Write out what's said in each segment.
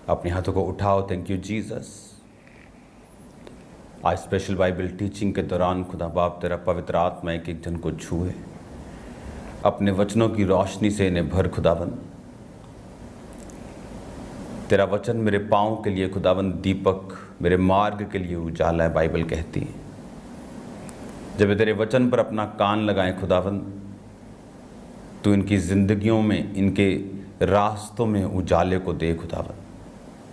अपने हाथों को उठाओ। Thank you Jesus. आज स्पेशल बाइबल टीचिंग के दौरान खुदा बाप तेरा पवित्र आत्मा एक एक जन को छुए, अपने वचनों की रोशनी से इन्हें भर खुदाबंद। तेरा वचन मेरे पाँव के लिए खुदाबंद दीपक, मेरे मार्ग के लिए उजाला है, बाइबल कहती है। जब वे तेरे वचन पर अपना कान लगाएं खुदाबंद, तो इनकी ज़िंदगियों में, इनके रास्तों में उजाले को दे खुदाबंद।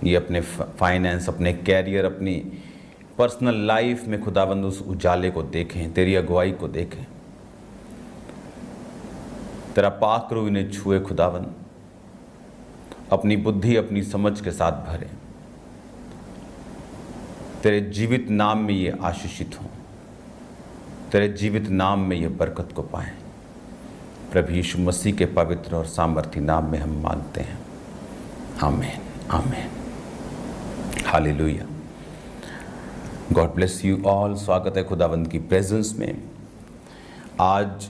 ये अपने फाइनेंस, अपने कैरियर, अपनी पर्सनल लाइफ में खुदाबंद उस उजाले को देखें, तेरी अगुवाई को देखें। तेरा पाक रूह इन्हें छुए खुदाबंद, अपनी बुद्धि, अपनी समझ के साथ भरे। तेरे जीवित नाम में ये आशीषित हों, तेरे जीवित नाम में ये बरकत को पाएं। प्रभु यीशु मसीह के पवित्र और सामर्थी नाम में हम मांगते हैं, आमीन, आमीन, hallelujah. God bless you all. स्वागत है खुदावंद की प्रेजेंस में। आज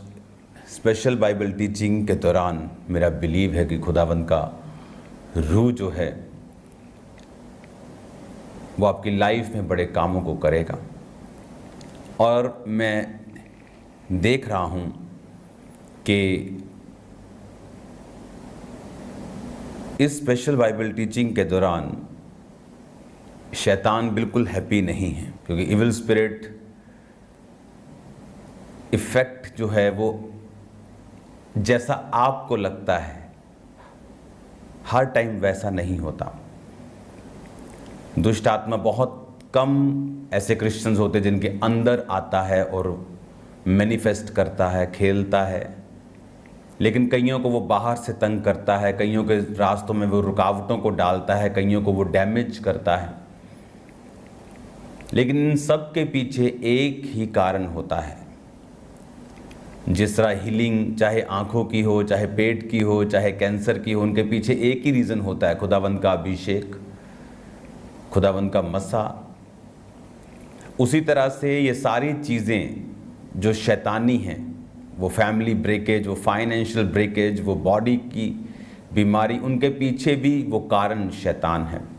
स्पेशल बाइबल टीचिंग के दौरान मेरा बिलीव है कि खुदावंद का रूह जो है वो आपकी लाइफ में बड़े कामों को करेगा। और मैं देख रहा हूँ कि इस स्पेशल बाइबल टीचिंग के दौरान शैतान बिल्कुल हैप्पी नहीं है, क्योंकि इविल स्पिरिट इफेक्ट जो है वो जैसा आपको लगता है हर टाइम वैसा नहीं होता। दुष्ट आत्मा बहुत कम ऐसे क्रिश्चियंस होते जिनके अंदर आता है और मैनिफेस्ट करता है, खेलता है, लेकिन कईयों को वो बाहर से तंग करता है, कईयों के रास्तों में वो रुकावटों को डालता है, कईयों को वो डैमेज करता है। लेकिन इन सब के पीछे एक ही कारण होता है। जिस तरह हीलिंग चाहे आंखों की हो, चाहे पेट की हो, चाहे कैंसर की हो, उनके पीछे एक ही रीज़न होता है, खुदावंद का अभिषेक, खुदावंद का मसा। उसी तरह से ये सारी चीज़ें जो शैतानी हैं, वो फैमिली ब्रेकेज, वो फाइनेंशियल ब्रेकेज, वो बॉडी की बीमारी, उनके पीछे भी वो कारण शैतान है।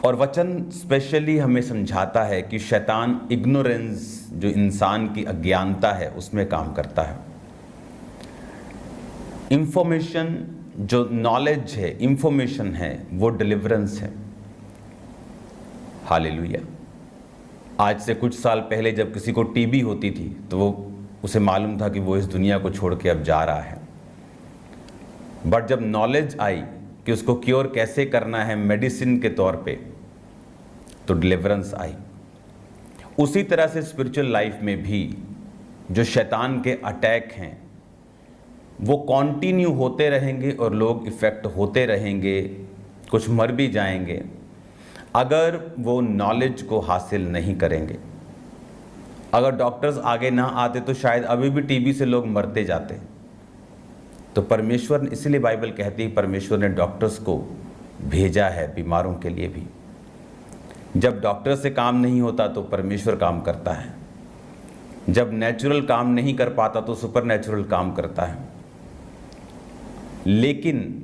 और वचन स्पेशली हमें समझाता है कि शैतान इग्नोरेंस, जो इंसान की अज्ञानता है, उसमें काम करता है। इंफॉर्मेशन, जो नॉलेज है, इंफॉर्मेशन है, वो डिलीवरेंस है। हालेलुया। आज से कुछ साल पहले जब किसी को टीबी होती थी तो वो उसे मालूम था कि वो इस दुनिया को छोड़ के अब जा रहा है। बट जब नॉलेज आई कि उसको क्योर कैसे करना है मेडिसिन के तौर पे, तो डिलीवरेंस आई। उसी तरह से स्पिरिचुअल लाइफ में भी जो शैतान के अटैक हैं वो कंटिन्यू होते रहेंगे और लोग इफ़ेक्ट होते रहेंगे, कुछ मर भी जाएंगे अगर वो नॉलेज को हासिल नहीं करेंगे। अगर डॉक्टर्स आगे ना आते तो शायद अभी भी टीबी से लोग मरते जाते। तो परमेश्वर, इसलिए बाइबल कहती है परमेश्वर ने डॉक्टर्स को भेजा है बीमारों के लिए भी। जब डॉक्टर से काम नहीं होता तो परमेश्वर काम करता है। जब नेचुरल काम नहीं कर पाता तो सुपर नेचुरल काम करता है। लेकिन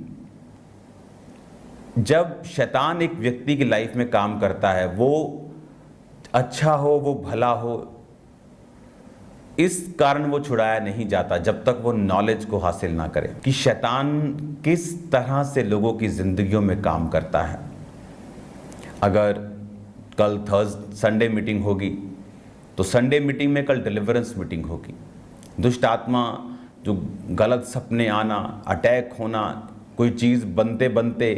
जब शैतान एक व्यक्ति की लाइफ में काम करता है, वो अच्छा हो, वो भला हो, इस कारण वो छुड़ाया नहीं जाता जब तक वो नॉलेज को हासिल ना करे कि शैतान किस तरह से लोगों की ज़िंदगियों में काम करता है। अगर कल संडे मीटिंग होगी तो संडे मीटिंग में कल डिलीवरेंस मीटिंग होगी। दुष्ट आत्मा, जो गलत सपने आना, अटैक होना, कोई चीज़ बनते बनते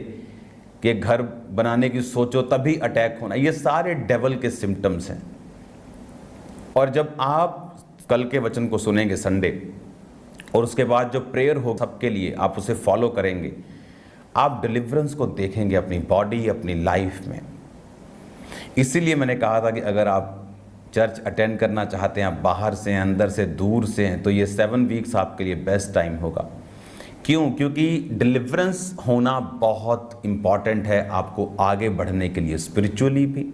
कि घर बनाने की सोचो तभी अटैक होना, ये सारे डेवल के सिम्टम्स हैं। और जब आप कल के वचन को सुनेंगे संडे, और उसके बाद जो प्रेयर हो सबके लिए, आप उसे फॉलो करेंगे, आप डिलीवरेंस को देखेंगे अपनी बॉडी, अपनी लाइफ में। इसीलिए मैंने कहा था कि अगर आप चर्च अटेंड करना चाहते हैं, आप बाहर से हैं, अंदर से, दूर से हैं, तो ये 7 वीक्स आपके लिए बेस्ट टाइम होगा। क्यों? क्योंकि डिलीवरेंस होना बहुत इम्पॉर्टेंट है आपको आगे बढ़ने के लिए, स्पिरिचुअली भी,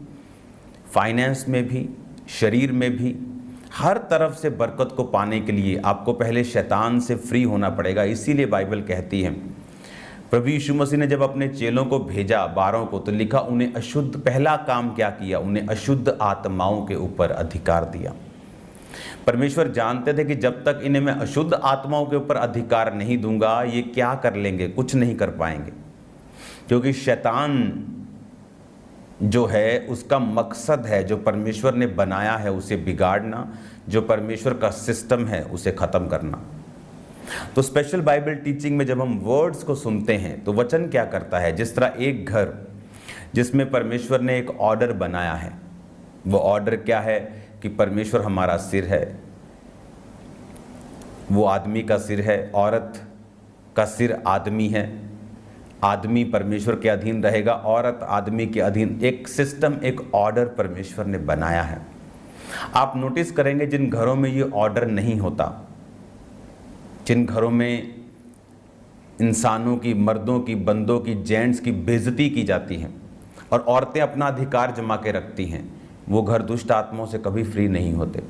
फाइनेंस में भी, शरीर में भी, हर तरफ से बरकत को पाने के लिए आपको पहले शैतान से फ्री होना पड़ेगा। इसीलिए बाइबल कहती है प्रभु यीशु मसीह ने जब अपने चेलों को भेजा 12 को, तो लिखा उन्हें अशुद्ध, पहला काम क्या किया, उन्हें अशुद्ध आत्माओं के ऊपर अधिकार दिया। परमेश्वर जानते थे कि जब तक इन्हें मैं अशुद्ध आत्माओं के ऊपर अधिकार नहीं दूंगा, ये क्या कर लेंगे, कुछ नहीं कर पाएंगे। क्योंकि शैतान जो है उसका मकसद है, जो परमेश्वर ने बनाया है उसे बिगाड़ना, जो परमेश्वर का सिस्टम है उसे ख़त्म करना। तो स्पेशल बाइबल टीचिंग में जब हम वर्ड्स को सुनते हैं तो वचन क्या करता है, जिस तरह एक घर जिसमें परमेश्वर ने एक ऑर्डर बनाया है, वो ऑर्डर क्या है कि परमेश्वर हमारा सिर है, वो आदमी का सिर है, औरत का सिर आदमी है, आदमी परमेश्वर के अधीन रहेगा, औरत आदमी के अधीन। एक सिस्टम, एक ऑर्डर परमेश्वर ने बनाया है। आप नोटिस करेंगे जिन घरों में ये ऑर्डर नहीं होता, जिन घरों में इंसानों की, मर्दों की, बंदों की, जेंट्स की बेइज्जती की जाती है और औरतें अपना अधिकार जमा के रखती हैं, वो घर दुष्ट आत्माओं से कभी फ्री नहीं होते।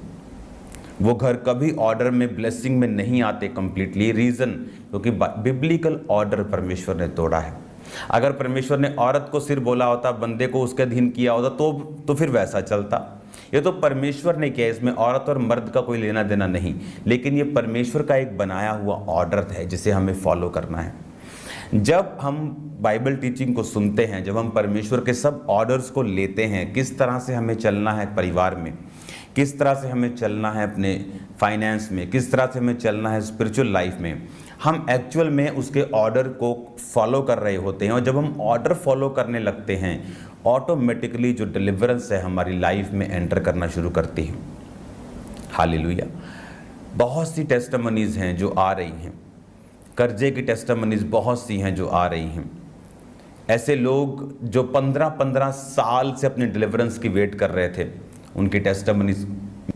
वो घर कभी ऑर्डर में, ब्लेसिंग में नहीं आते कंप्लीटली। रीज़न, क्योंकि बिब्लिकल ऑर्डर परमेश्वर ने तोड़ा है। अगर परमेश्वर ने औरत को सिर बोला होता, बंदे को उसके अधीन किया होता, तो फिर वैसा चलता। ये तो परमेश्वर ने किया, इसमें औरत और मर्द का कोई लेना देना नहीं, लेकिन ये परमेश्वर का एक बनाया हुआ ऑर्डर है जिसे हमें फॉलो करना है। जब हम बाइबल टीचिंग को सुनते हैं, जब हम परमेश्वर के सब ऑर्डर्स को लेते हैं, किस तरह से हमें चलना है परिवार में, किस तरह से हमें चलना है अपने फाइनेंस में, किस तरह से हमें चलना है स्पिरिचुअल लाइफ में, हम एक्चुअल में उसके ऑर्डर को फॉलो कर रहे होते हैं। और जब हम ऑर्डर फॉलो करने लगते हैं, ऑटोमेटिकली जो डिलीवरेंस है हमारी लाइफ में एंटर करना शुरू करती है। हालेलुया। बहुत सी टेस्टिमनीज हैं जो आ रही हैं, कर्जे की टेस्टिमनीज बहुत सी हैं जो आ रही हैं। ऐसे लोग जो 15-15 साल से अपने डिलीवरेंस की वेट कर रहे थे, उनकी टेस्टिमनीज,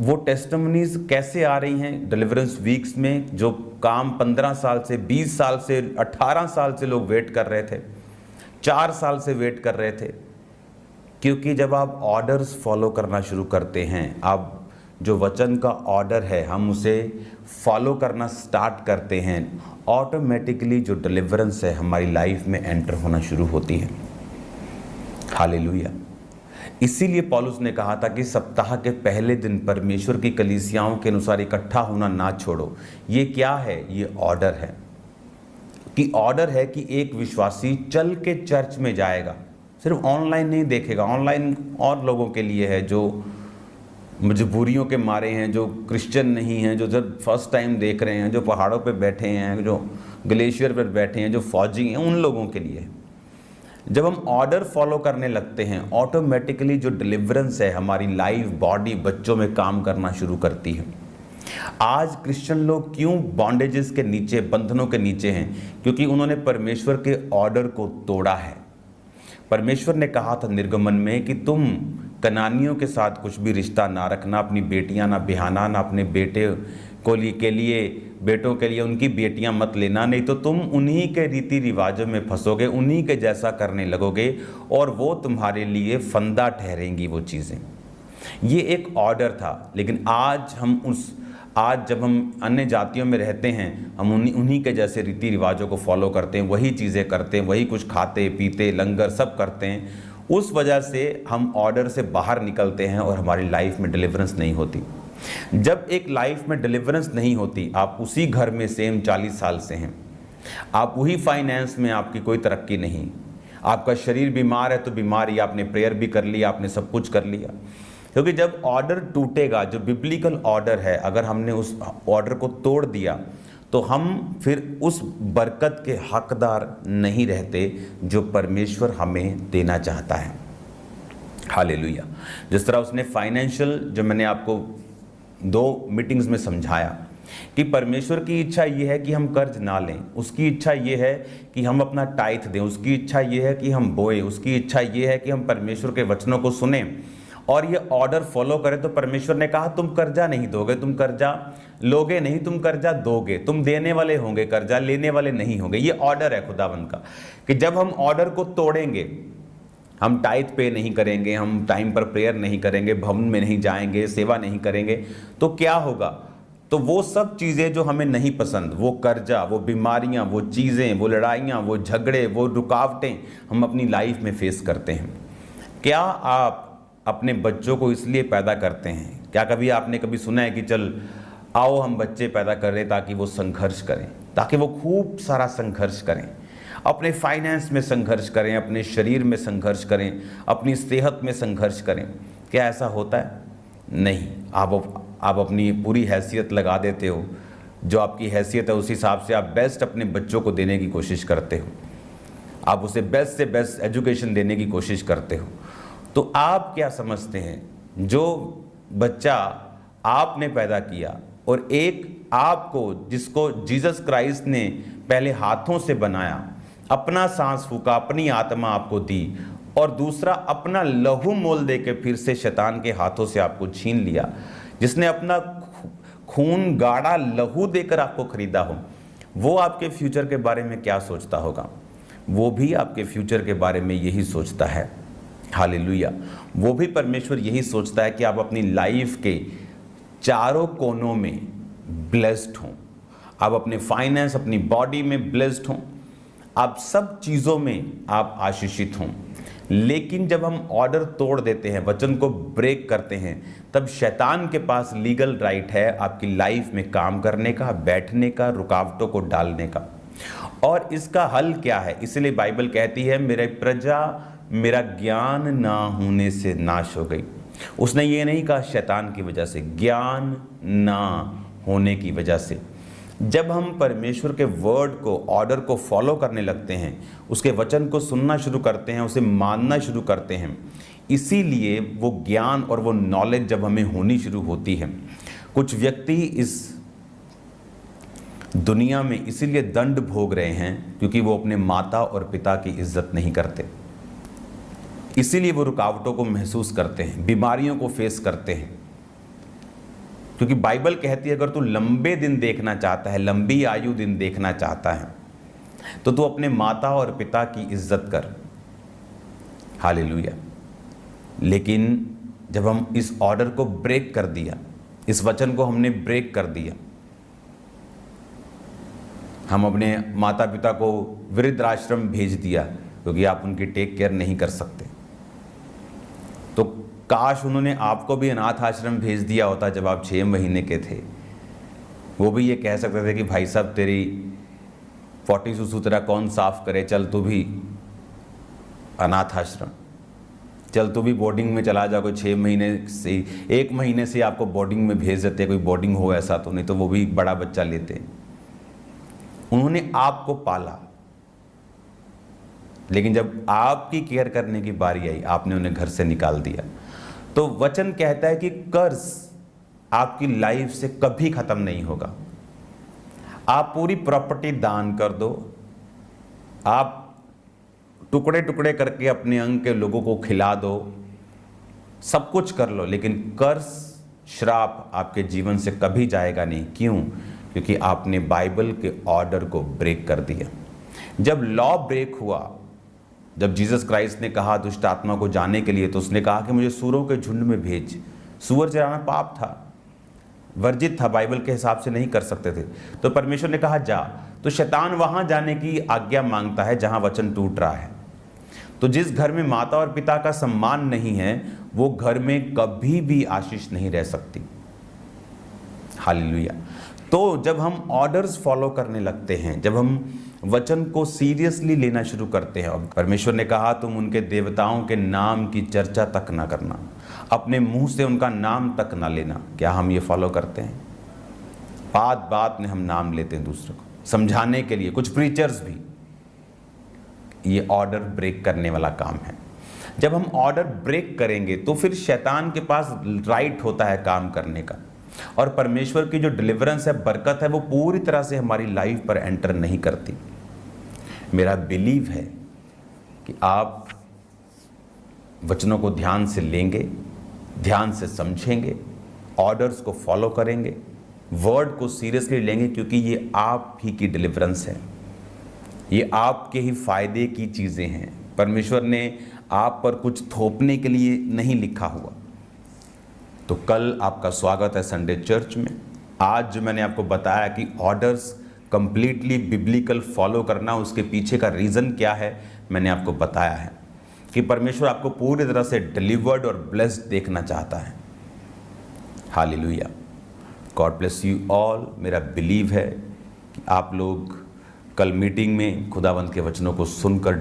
वो टेस्टिमनीज कैसे आ रही हैं डिलीवरेंस वीक्स में। जो काम 15 साल से, 20 साल से, 18 साल से लोग वेट कर रहे थे, 4 साल से वेट कर रहे थे। क्योंकि जब आप ऑर्डर्स फॉलो करना शुरू करते हैं, आप जो वचन का ऑर्डर है हम उसे फॉलो करना स्टार्ट करते हैं, ऑटोमेटिकली जो डिलीवरेंस है हमारी लाइफ में एंटर होना शुरू होती है। हालेलुया। इसीलिए पौलुस ने कहा था कि सप्ताह के पहले दिन परमेश्वर की कलीसियाओं के अनुसार इकट्ठा होना ना छोड़ो। ये क्या है? ये ऑर्डर है। कि ऑर्डर है कि एक विश्वासी चल के चर्च में जाएगा, सिर्फ ऑनलाइन नहीं देखेगा। ऑनलाइन और लोगों के लिए है जो मजबूरियों के मारे हैं, जो क्रिश्चियन नहीं हैं, जो जब फर्स्ट टाइम देख रहे हैं, जो पहाड़ों पे बैठे हैं, जो ग्लेशियर पर बैठे हैं, जो फौजी हैं, उन लोगों के लिए। जब हम ऑर्डर फॉलो करने लगते हैं, ऑटोमेटिकली जो डिलीवरेंस है हमारी लाइफ, बॉडी, बच्चों में काम करना शुरू करती है। आज क्रिश्चियन लोग क्यों बॉन्डेजेस के नीचे, बंधनों के नीचे हैं? क्योंकि उन्होंने परमेश्वर के ऑर्डर को तोड़ा है। परमेश्वर ने कहा था निर्गमन में कि तुम कनानियों के साथ कुछ भी रिश्ता ना रखना, अपनी बेटियां ना बिहाना, ना अपने बेटे के लिए, बेटों के लिए उनकी बेटियां मत लेना, नहीं तो तुम उन्हीं के रीति रिवाजों में फंसोगे, उन्हीं के जैसा करने लगोगे और वो तुम्हारे लिए फंदा ठहरेंगी वो चीज़ें। ये एक ऑर्डर था। लेकिन आज जब हम अन्य जातियों में रहते हैं, हम उन्हीं के जैसे रीति रिवाजों को फॉलो करते हैं, वही चीज़ें करते हैं, वही कुछ खाते पीते, लंगर सब करते हैं। उस वजह से हम ऑर्डर से बाहर निकलते हैं और हमारी लाइफ में डिलीवरेंस नहीं होती। जब एक लाइफ में डिलीवरेंस नहीं होती, आप उसी घर में सेम 40 साल से हैं, आप वही फाइनेंस में, आपकी कोई तरक्की नहीं, आपका शरीर बीमार है तो बीमारी, आपने प्रेयर भी कर लिया, आपने सब कुछ कर लिया। क्योंकि जब ऑर्डर टूटेगा, जो बिब्लिकल ऑर्डर है, अगर हमने उस ऑर्डर को तोड़ दिया तो हम फिर उस बरकत के हकदार नहीं रहते जो परमेश्वर हमें देना चाहता है। हालेलुया। जिस तरह उसने फाइनेंशियल, जो मैंने आपको 2 मीटिंग्स में समझाया कि परमेश्वर की इच्छा ये है कि हम कर्ज ना लें, उसकी इच्छा ये है कि हम अपना टाइथ दें, उसकी इच्छा ये है कि हम बोएं, उसकी इच्छा ये है कि हम परमेश्वर के वचनों को सुनें और ये ऑर्डर फॉलो करें। तो परमेश्वर ने कहा तुम कर्जा नहीं दोगे, तुम कर्जा लोगे नहीं, तुम कर्जा दोगे, तुम देने वाले होंगे, कर्जा लेने वाले नहीं होंगे। ये ऑर्डर है खुदावंद का कि जब हम ऑर्डर को तोड़ेंगे, हम टाइथ पे नहीं करेंगे, हम टाइम पर प्रेयर नहीं करेंगे, भवन में नहीं जाएंगे, सेवा नहीं करेंगे, तो क्या होगा? तो वो सब चीज़ें जो हमें नहीं पसंद, वो कर्जा, वो बीमारियां, वो चीज़ें, वो लड़ाइयाँ, वो झगड़े, वो रुकावटें हम अपनी लाइफ में फेस करते हैं। क्या आप अपने बच्चों को इसलिए पैदा करते हैं? क्या कभी आपने कभी सुना है कि चल आओ हम बच्चे पैदा कर रहे ताकि वो संघर्ष करें, ताकि वो खूब सारा संघर्ष करें, अपने फाइनेंस में संघर्ष करें, अपने शरीर में संघर्ष करें, अपनी सेहत में संघर्ष करें? क्या ऐसा होता है? नहीं। आप अपनी पूरी हैसियत लगा देते हो, जो आपकी हैसियत है उस हिसाब से आप बेस्ट अपने बच्चों को देने की कोशिश करते हो, आप उसे बेस्ट से बेस्ट एजुकेशन देने की कोशिश करते हो। तो आप क्या समझते हैं, जो बच्चा आपने पैदा किया और एक आपको जिसको जीसस क्राइस्ट ने पहले हाथों से बनाया, अपना सांस फूका, अपनी आत्मा आपको दी, और दूसरा अपना लहू मोल देके फिर से शैतान के हाथों से आपको छीन लिया, जिसने अपना खून गाढ़ा लहू देकर आपको खरीदा हो, वो आपके फ्यूचर के बारे में क्या सोचता होगा? वो भी आपके फ्यूचर के बारे में यही सोचता है। हालेलुया। वो भी परमेश्वर यही सोचता है कि आप अपनी लाइफ के चारों कोनों में ब्लेस्ड हों, आप अपने फाइनेंस, अपनी बॉडी में ब्लेस्ड हों, आप सब चीज़ों में आप आशीषित हों। लेकिन जब हम ऑर्डर तोड़ देते हैं, वचन को ब्रेक करते हैं, तब शैतान के पास लीगल राइट है आपकी लाइफ में काम करने का, बैठने का, रुकावटों को डालने का। और इसका हल क्या है? इसलिए बाइबल कहती है, मेरे प्रजा मेरा ज्ञान ना होने से नाश हो गई। उसने ये नहीं कहा शैतान की वजह से, ज्ञान ना होने की वजह से। जब हम परमेश्वर के वर्ड को, ऑर्डर को फॉलो करने लगते हैं, उसके वचन को सुनना शुरू करते हैं, उसे मानना शुरू करते हैं, इसीलिए वो ज्ञान और वो नॉलेज जब हमें होनी शुरू होती है। कुछ व्यक्ति इस दुनिया में इसीलिए दंड भोग रहे हैं क्योंकि वो अपने माता और पिता की इज्जत नहीं करते, इसीलिए वो रुकावटों को महसूस करते हैं, बीमारियों को फेस करते हैं। क्योंकि बाइबल कहती है, अगर तू लंबे दिन देखना चाहता है, लंबी आयु दिन देखना चाहता है, तो तू अपने माता और पिता की इज्जत कर। हालेलुया। लेकिन जब हम इस ऑर्डर को ब्रेक कर दिया, इस वचन को हमने ब्रेक कर दिया, हम अपने माता पिता को वृद्धाश्रम भेज दिया क्योंकि आप उनकी टेक केयर नहीं कर सकते, तो काश उन्होंने आपको भी अनाथ आश्रम भेज दिया होता जब आप 6 महीने के थे। वो भी ये कह सकते थे कि भाई साहब तेरी 40 सुसु तेरा कौन साफ करे, चल तू भी अनाथ आश्रम, चल तू भी बोर्डिंग में चला जा। कोई 6 महीने से 1 महीने से आपको बोर्डिंग में भेज देते, कोई बोर्डिंग हो ऐसा तो, नहीं तो वो भी बड़ा बच्चा लेते। उन्होंने आपको पाला, लेकिन जब आपकी केयर करने की बारी आई, आपने उन्हें घर से निकाल दिया। तो वचन कहता है कि कर्ज आपकी लाइफ से कभी खत्म नहीं होगा। आप पूरी प्रॉपर्टी दान कर दो, आप टुकड़े टुकड़े करके अपने अंग के लोगों को खिला दो, सब कुछ कर लो, लेकिन कर्ज, श्राप आपके जीवन से कभी जाएगा नहीं। क्यों? क्योंकि आपने बाइबल के ऑर्डर को ब्रेक कर दिया। जब लॉ ब्रेक हुआ, जब जीसस क्राइस्ट ने कहा दुष्ट आत्मा को जाने के लिए, तो उसने कहा कि मुझे सूरों के झुंड में भेज। सूअर चराना पाप था, वर्जित था, बाइबल के हिसाब से नहीं कर सकते थे। तो परमेश्वर ने कहा जा। तो शैतान वहां जाने की आज्ञा मांगता है जहां वचन टूट रहा है। तो जिस घर में माता और पिता का सम्मान नहीं है, वो घर में कभी भी आशीष नहीं रह सकती। हालेलुया। तो जब हम ऑर्डर्स फॉलो करने लगते हैं, जब हम वचन को सीरियसली लेना शुरू करते हैं, और परमेश्वर ने कहा तुम उनके देवताओं के नाम की चर्चा तक ना करना, अपने मुंह से उनका नाम तक ना लेना। क्या हम ये फॉलो करते हैं? बात बात में हम नाम लेते हैं दूसरे को समझाने के लिए। कुछ प्रीचर्स भी, ये ऑर्डर ब्रेक करने वाला काम है। जब हम ऑर्डर ब्रेक करेंगे तो फिर शैतान के पास राइट होता है काम करने का, और परमेश्वर की जो डिलीवरेंस है, बरकत है, वो पूरी तरह से हमारी लाइफ पर एंटर नहीं करती। मेरा बिलीव है कि आप वचनों को ध्यान से लेंगे, ध्यान से समझेंगे, ऑर्डर्स को फॉलो करेंगे, वर्ड को सीरियसली लेंगे, क्योंकि ये आप ही की डिलीवरेंस है, ये आपके ही फायदे की चीज़ें हैं। परमेश्वर ने आप पर कुछ थोपने के लिए नहीं लिखा हुआ। तो कल आपका स्वागत है संडे चर्च में। आज जो मैंने आपको बताया कि ऑर्डर्स कंप्लीटली बिब्लिकल फॉलो करना, उसके पीछे का रीज़न क्या है मैंने आपको बताया है कि परमेश्वर आपको पूरी तरह से डिलीवर्ड और ब्लेस्ड देखना चाहता है। Hallelujah. God bless you all. मेरा बिलीव है कि आप लोग कल मीटिंग में खुदावंत के वचनों को सुनकर